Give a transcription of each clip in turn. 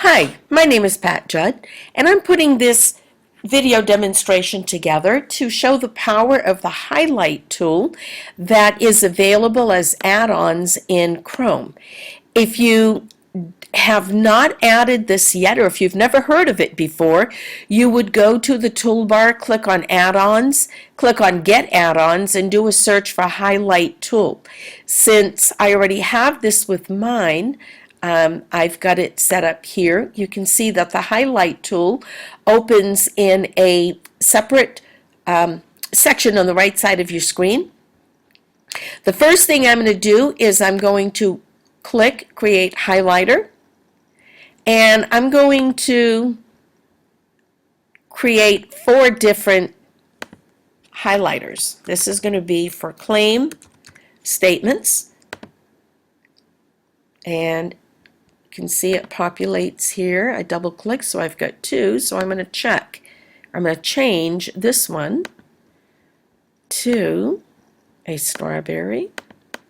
Hi, my name is Pat Judd, and I'm putting this video demonstration together to show the power of the highlight tool that is available as add-ons in Chrome. If you have not added this yet, or if you've never heard of it before, you would go to the toolbar, click on add-ons, click on get add-ons, and do a search for highlight tool. Since I already have this with mine, I've got it set up here. You can see that the highlight tool opens in a separate section on the right side of your screen. The first thing I'm going to do is I'm going to click Create Highlighter, and I'm going to create 4 different highlighters. This is going to be for claim statements, and you can see it populates here. I double click, so I've got 2, so I'm going to check. I'm going to change this one to a strawberry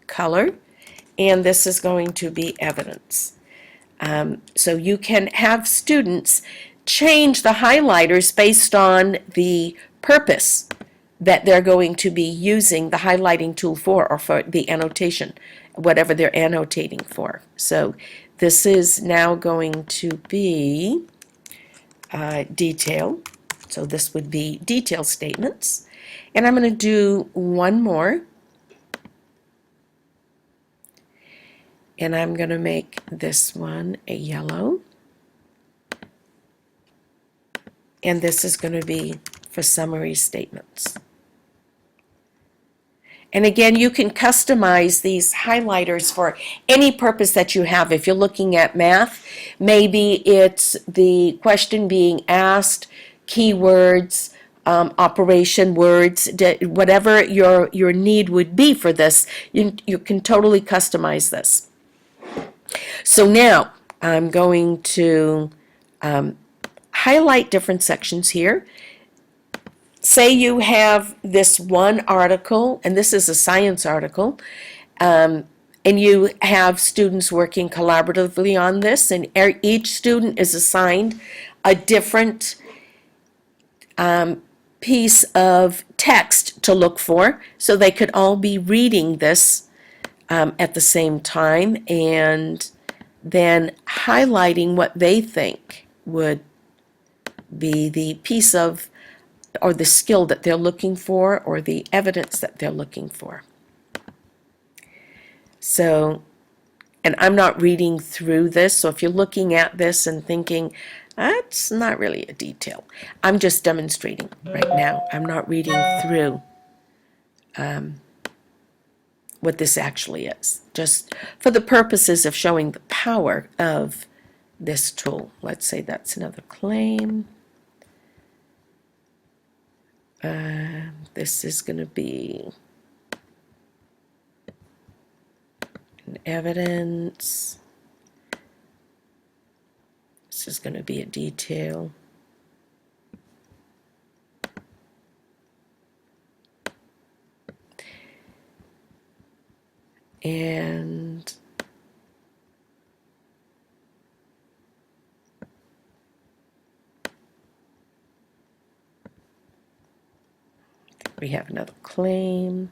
color, and this is going to be evidence. So you can have students change the highlighters based on the purpose that they're going to be using the highlighting tool for, or for the annotation, whatever they're annotating for. So this is now going to be detail. So this would be detail statements. And I'm going to do one more. And I'm going to make this one a yellow. And this is going to be for summary statements. And again, you can customize these highlighters for any purpose that you have. If you're looking at math, maybe it's the question being asked, keywords, operation words, whatever your need would be for this, you can totally customize this. So now I'm going to highlight different sections here. Say you have this one article, and this is a science article, and you have students working collaboratively on this, and each student is assigned a different piece of text to look for, so they could all be reading this at the same time, and then highlighting what they think would be the piece of, or the skill that they're looking for, or the evidence that they're looking for. So, and I'm not reading through this, so if you're looking at this and thinking, that's not really a detail, I'm just demonstrating right now. I'm not reading through what this actually is, just for the purposes of showing the power of this tool. Let's say that's another claim. This is going to be an evidence. This is going to be a detail. And we have another claim.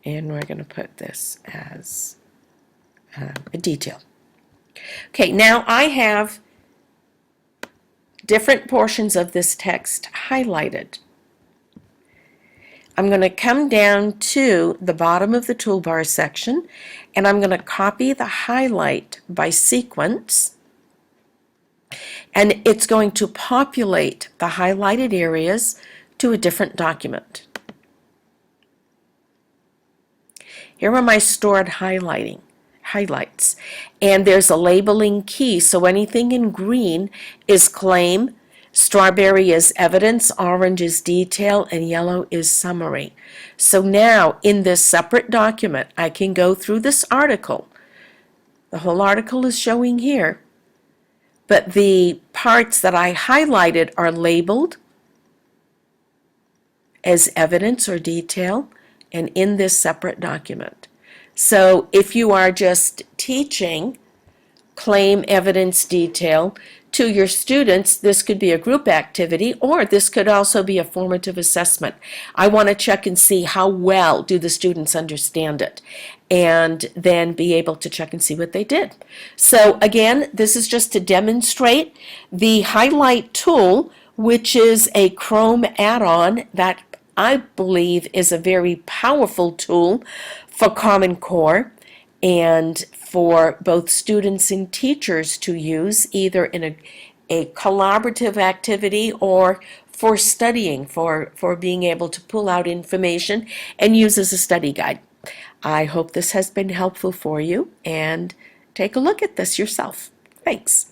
And we're going to put this as a detail. Okay, now I have different portions of this text highlighted. I'm going to come down to the bottom of the toolbar section, and I'm going to copy the highlight by sequence, and it's going to populate the highlighted areas to a different document. Here are my stored highlights, and there's a labeling key, so anything in green is claim, strawberry is evidence, orange is detail, and yellow is summary. So now in this separate document, I can go through this article. The whole article is showing here. but the parts that I highlighted are labeled as evidence or detail and in this separate document. So if you are just teaching claim, evidence, detail to your students, this could be a group activity, or this could also be a formative assessment. I want to check and see how well do the students understand it, and then be able to check and see what they did. So again, this is just to demonstrate the highlight tool, which is a Chrome add-on that I believe is a very powerful tool for Common Core and for both students and teachers to use, either in a collaborative activity or for studying, for being able to pull out information and use as a study guide. I hope this has been helpful for you, and take a look at this yourself. Thanks.